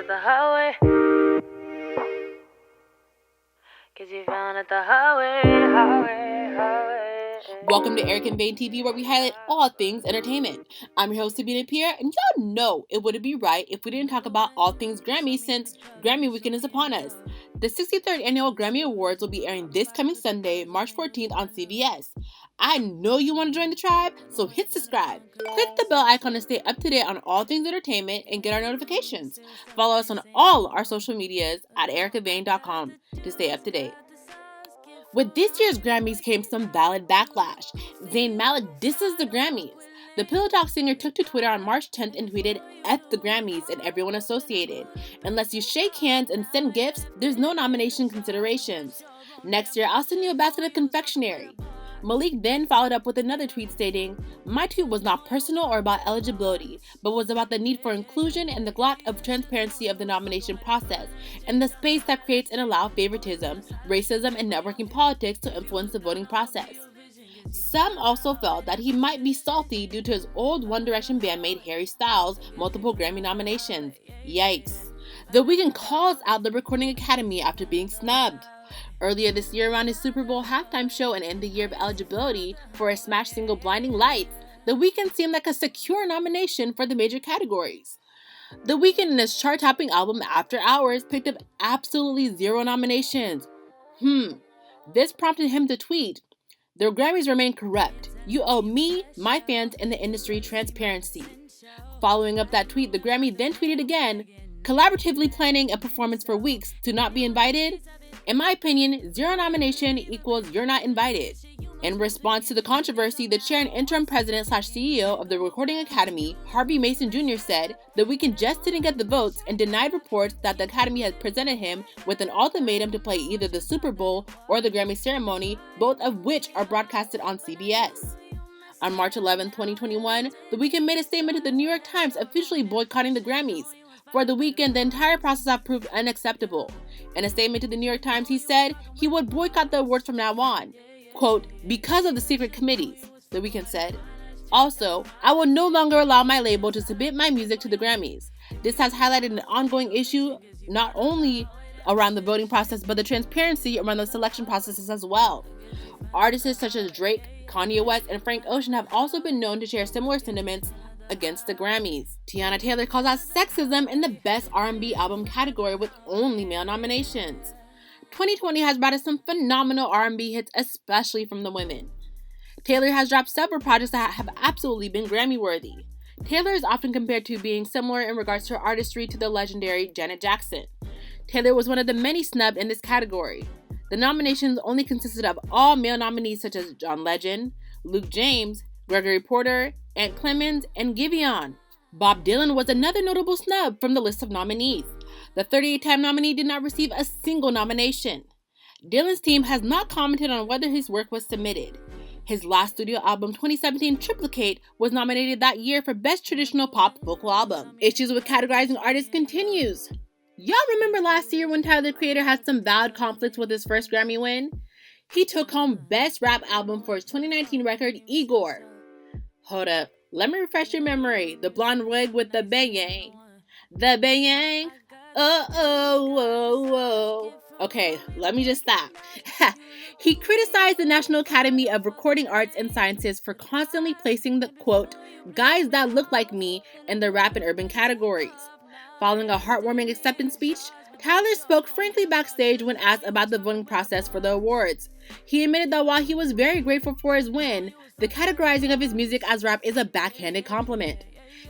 the highway. Cause you found at the highway. Welcome to Eric and Vane TV, where we highlight all things entertainment. I'm your host, Sabinna and Pierre, and y'all know it wouldn't be right if we didn't talk about all things Grammy since Grammy weekend is upon us. The 63rd annual Grammy Awards will be airing this coming Sunday, March 14th on CBS. I know you want to join the tribe, so hit subscribe. Click the bell icon to stay up to date on all things entertainment and get our notifications. Follow us on all our social medias at ericavane.com to stay up to date. With this year's Grammys came some valid backlash. Zayn Malik disses the Grammys. The Pillow Talk singer took to Twitter on March 10th and tweeted, "F the Grammys and everyone associated. Unless you shake hands and send gifts, there's no nomination considerations. Next year, I'll send you a basket of confectionery." Malik then followed up with another tweet stating, "My tweet was not personal or about eligibility, but was about the need for inclusion and the lack of transparency of the nomination process, and the space that creates and allows favoritism, racism, and networking politics to influence the voting process." Some also felt that he might be salty due to his old One Direction bandmate Harry Styles' multiple Grammy nominations. Yikes. The Weeknd calls out the Recording Academy after being snubbed. Earlier this year, around his Super Bowl halftime show and in the year of eligibility for his smash single Blinding Lights, The Weeknd seemed like a secure nomination for the major categories. The Weeknd in his chart-topping album After Hours picked up absolutely zero nominations. This prompted him to tweet, "The Grammys remain corrupt. You owe me, my fans, and the industry transparency." Following up that tweet, the Grammy then tweeted again, "Collaboratively planning a performance for weeks to not be invited? In my opinion, zero nomination equals you're not invited." In response to the controversy, the chair and interim president/CEO of the Recording Academy, Harvey Mason Jr., said that Weeknd just didn't get the votes and denied reports that the Academy had presented him with an ultimatum to play either the Super Bowl or the Grammy ceremony, both of which are broadcasted on CBS. On March 11, 2021, The Weeknd made a statement to the New York Times officially boycotting the Grammys. For The Weeknd, the entire process has proved unacceptable. In a statement to the New York Times, he said he would boycott the awards from now on. Quote, "Because of the secret committees," The Weeknd said. Also, "I will no longer allow my label to submit my music to the Grammys. This has highlighted an ongoing issue not only around the voting process, but the transparency around the selection processes as well." Artists such as Drake, Kanye West, and Frank Ocean have also been known to share similar sentiments against the Grammys. Tiana Taylor calls out sexism in the Best R&B Album category with only male nominations. 2020 has brought us some phenomenal R&B hits, especially from the women. Taylor has dropped several projects that have absolutely been Grammy-worthy. Taylor is often compared to being similar in regards to her artistry to the legendary Janet Jackson. Taylor was one of the many snubbed in this category. The nominations only consisted of all male nominees such as John Legend, Luke James, Gregory Porter, Ant Clemens, and Giveon. Bob Dylan was another notable snub from the list of nominees. The 38-time nominee did not receive a single nomination. Dylan's team has not commented on whether his work was submitted. His last studio album, 2017 Triplicate, was nominated that year for Best Traditional Pop Vocal Album. Issues with categorizing artists continues. Y'all remember last year when Tyler, the Creator, had some valid conflicts with his first Grammy win? He took home Best Rap Album for his 2019 record, Igor. Hold up, let me refresh your memory. The blonde wig with the bang. The bang. Oh. Okay, let me just stop. He criticized the National Academy of Recording Arts and Sciences for constantly placing the, quote, "guys that look like me" in the rap and urban categories. Following a heartwarming acceptance speech, Tyler spoke frankly backstage when asked about the voting process for the awards. He admitted that while he was very grateful for his win, the categorizing of his music as rap is a backhanded compliment.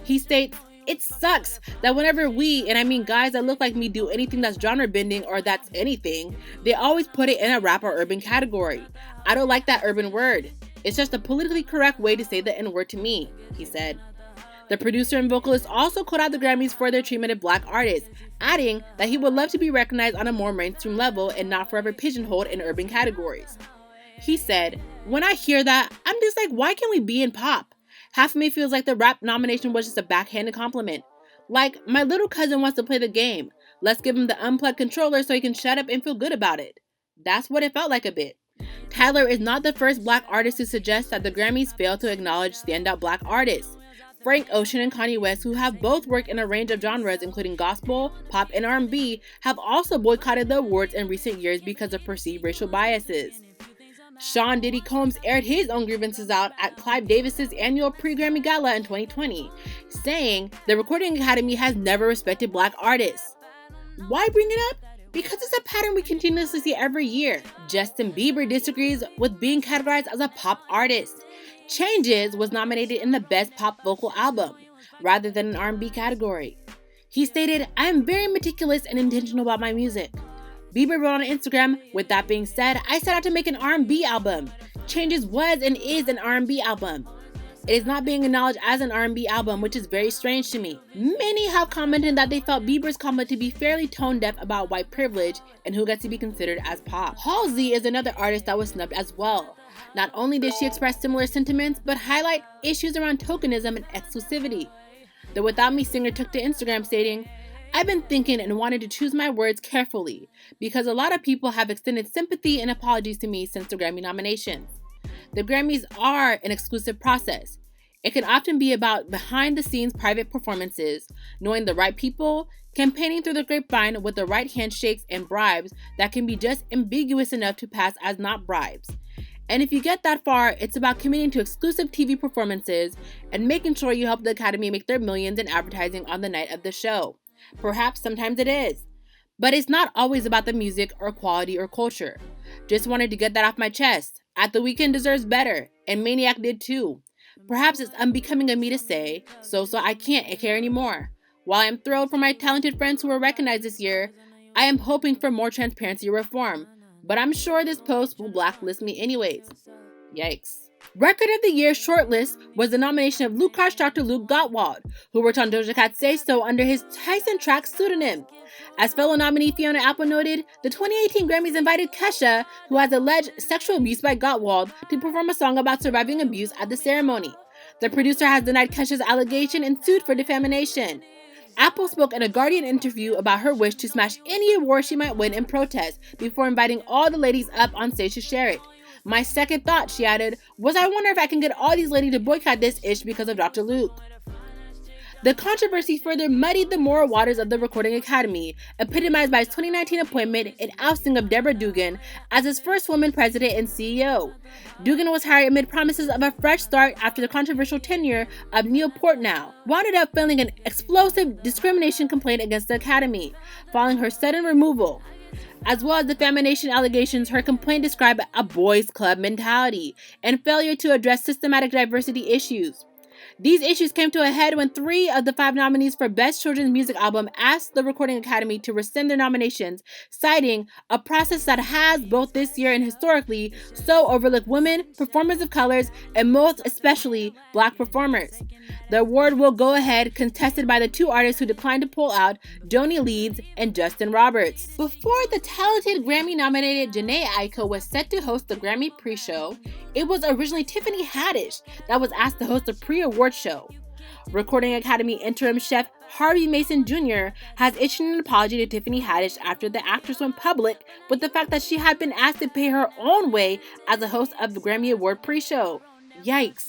He states, "It sucks that whenever we, and I mean guys that look like me, do anything that's genre bending or that's anything, they always put it in a rap or urban category. I don't like that urban word. It's just a politically correct way to say the N-word to me," he said. The producer and vocalist also called out the Grammys for their treatment of Black artists, adding that he would love to be recognized on a more mainstream level and not forever pigeonholed in urban categories. He said, "When I hear that, I'm just like, why can't we be in pop? Half of me feels like the rap nomination was just a backhanded compliment. Like, my little cousin wants to play the game. Let's give him the unplugged controller so he can shut up and feel good about it." That's what it felt like a bit. Tyler is not the first Black artist to suggest that the Grammys fail to acknowledge standout Black artists. Frank Ocean and Kanye West, who have both worked in a range of genres including gospel, pop, and R&B, have also boycotted the awards in recent years because of perceived racial biases. Sean Diddy Combs aired his own grievances out at Clive Davis's annual pre-Grammy Gala in 2020, saying the Recording Academy has never respected Black artists. Why bring it up? Because it's a pattern we continuously see every year. Justin Bieber disagrees with being categorized as a pop artist. Changes was nominated in the Best Pop Vocal Album, rather than an R&B category. He stated, "I am very meticulous and intentional about my music." Bieber wrote on Instagram, "With that being said, I set out to make an R&B album. Changes was and is an R&B album. It is not being acknowledged as an R&B album, which is very strange to me." Many have commented that they felt Bieber's comment to be fairly tone-deaf about white privilege and who gets to be considered as pop. Halsey is another artist that was snubbed as well. Not only did she express similar sentiments, but highlight issues around tokenism and exclusivity. The Without Me singer took to Instagram stating, "I've been thinking and wanted to choose my words carefully because a lot of people have extended sympathy and apologies to me since the Grammy nominations. The Grammys are an exclusive process. It can often be about behind-the-scenes private performances, knowing the right people, campaigning through the grapevine with the right handshakes and bribes that can be just ambiguous enough to pass as not bribes. And if you get that far, it's about committing to exclusive TV performances and making sure you help the Academy make their millions in advertising on the night of the show. Perhaps sometimes it is. But it's not always about the music or quality or culture. Just wanted to get that off my chest. At the Weeknd deserves better, and Maniac did too. Perhaps it's unbecoming of me to say, so I can't care anymore. While I am thrilled for my talented friends who were recognized this year, I am hoping for more transparency or reform. But I'm sure this post will blacklist me anyways." Yikes. Record of the Year shortlist was the nomination of Lukash Dr. Luke Gottwald, who worked on Doja Cat's Say So under his Tyson Track pseudonym. As fellow nominee Fiona Apple noted, the 2018 Grammys invited Kesha, who has alleged sexual abuse by Gottwald, to perform a song about surviving abuse at the ceremony. The producer has denied Kesha's allegation and sued for defamation. Apple spoke in a Guardian interview about her wish to smash any award she might win in protest before inviting all the ladies up on stage to share it. "My second thought," she added, "was I wonder if I can get all these ladies to boycott this ish because of Dr. Luke." The controversy further muddied the moral waters of the Recording Academy, epitomized by his 2019 appointment and ousting of Deborah Dugan as his first woman president and CEO. Dugan was hired amid promises of a fresh start after the controversial tenure of Neil Portnow wound up filing an explosive discrimination complaint against the Academy, following her sudden removal. As well as defamation allegations, her complaint described a boys' club mentality and failure to address systematic diversity issues. These issues came to a head when 3 of the 5 nominees for Best Children's Music Album asked the Recording Academy to rescind their nominations, citing a process that has, both this year and historically, so overlooked women, performers of colors, and most especially Black performers. The award will go ahead, contested by the 2 artists who declined to pull out, Joni Leeds and Justin Roberts. Before the talented Grammy-nominated Janae Aiko was set to host the Grammy pre-show, it was originally Tiffany Haddish that was asked to host a pre-award show. Recording Academy interim chef Harvey Mason Jr. has issued an apology to Tiffany Haddish after the actress went public with the fact that she had been asked to pay her own way as a host of the Grammy Award pre-show. Yikes.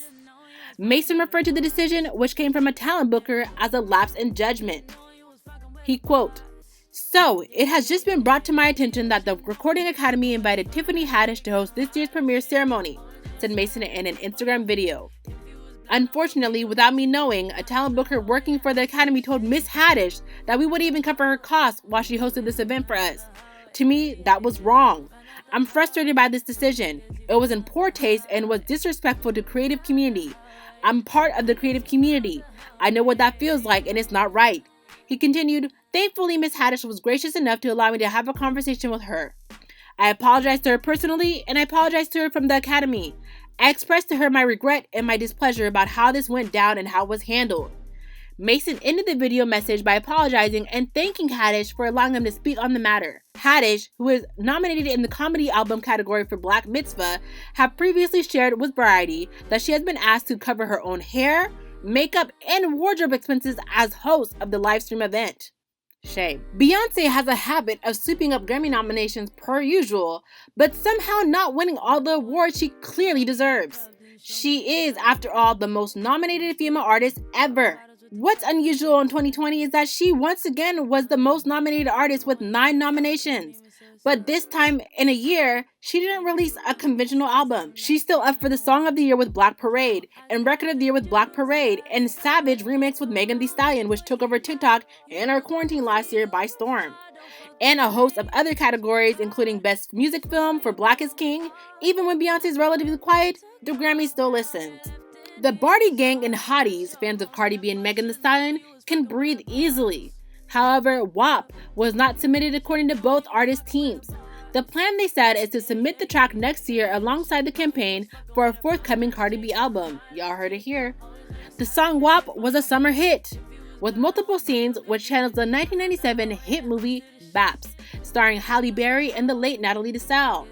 Mason referred to the decision, which came from a talent booker, as a lapse in judgment. He quote, "So, it has just been brought to my attention that the Recording Academy invited Tiffany Haddish to host this year's premiere ceremony," said Mason in an Instagram video. "Unfortunately, without me knowing, a talent booker working for the Academy told Miss Haddish that we would even cover her costs while she hosted this event for us. To me, that was wrong. I'm frustrated by this decision. It was in poor taste and was disrespectful to creative community. I'm part of the creative community. I know what that feels like and it's not right." He continued, "Thankfully, Miss Haddish was gracious enough to allow me to have a conversation with her. I apologized to her personally and I apologized to her from the Academy. I expressed to her my regret and my displeasure about how this went down and how it was handled." Mason ended the video message by apologizing and thanking Haddish for allowing him to speak on the matter. Haddish, who is nominated in the comedy album category for Black Mitzvah, had previously shared with Variety that she has been asked to cover her own hair, makeup, and wardrobe expenses as host of the livestream event. Shame. Beyonce has a habit of sweeping up Grammy nominations per usual, but somehow not winning all the awards she clearly deserves. She is, after all, the most nominated female artist ever. What's unusual in 2020 is that she once again was the most nominated artist with 9 nominations. But this time in a year, she didn't release a conventional album. She's still up for the Song of the Year with Black Parade, and Record of the Year with Black Parade, and Savage remix with Megan Thee Stallion, which took over TikTok and our quarantine last year by storm. And a host of other categories, including Best Music Film for Black is King. Even when Beyonce's relatively quiet, the Grammy still listens. The Barty Gang and hotties, fans of Cardi B and Megan Thee Stallion, can breathe easily. However, WAP was not submitted according to both artist teams. The plan, they said, is to submit the track next year alongside the campaign for a forthcoming Cardi B album. Y'all heard it here. The song WAP was a summer hit, with multiple scenes which channels the 1997 hit movie Baps, starring Halle Berry and the late Natalie Desselle.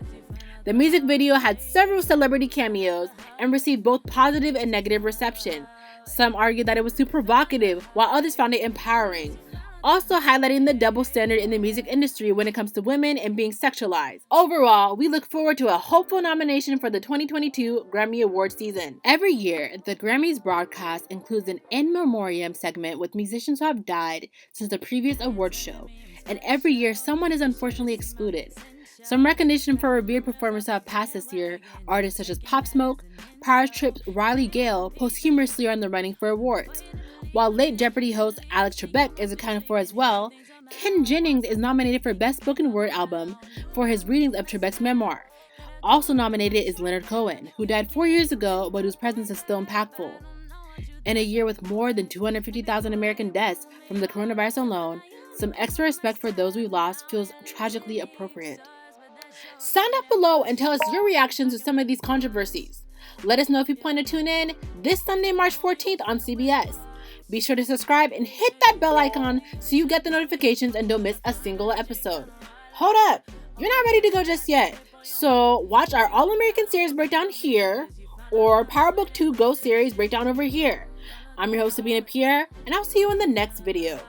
The music video had several celebrity cameos and received both positive and negative reception. Some argued that it was too provocative, while others found it empowering, also highlighting the double standard in the music industry when it comes to women and being sexualized. Overall, we look forward to a hopeful nomination for the 2022 Grammy Awards season. Every year, the Grammys broadcast includes an in memoriam segment with musicians who have died since the previous awards show, and every year someone is unfortunately excluded. Some recognition for revered performers who have passed this year, artists such as Pop Smoke, Power Trip's Riley Gale posthumously are in the running for awards. While late Jeopardy host Alex Trebek is accounted for as well, Ken Jennings is nominated for Best Spoken Word Album for his readings of Trebek's memoir. Also nominated is Leonard Cohen, who died 4 years ago but whose presence is still impactful. In a year with more than 250,000 American deaths from the coronavirus alone, some extra respect for those we've lost feels tragically appropriate. Sound up below and tell us your reactions to some of these controversies. Let us know if you plan to tune in this Sunday, March 14th on CBS. Be sure to subscribe and hit that bell icon so you get the notifications and don't miss a single episode. Hold up, you're not ready to go just yet. So watch our All-American Series breakdown here or Power Book 2 Go Series breakdown over here. I'm your host, Sabinna Pierre, and I'll see you in the next video.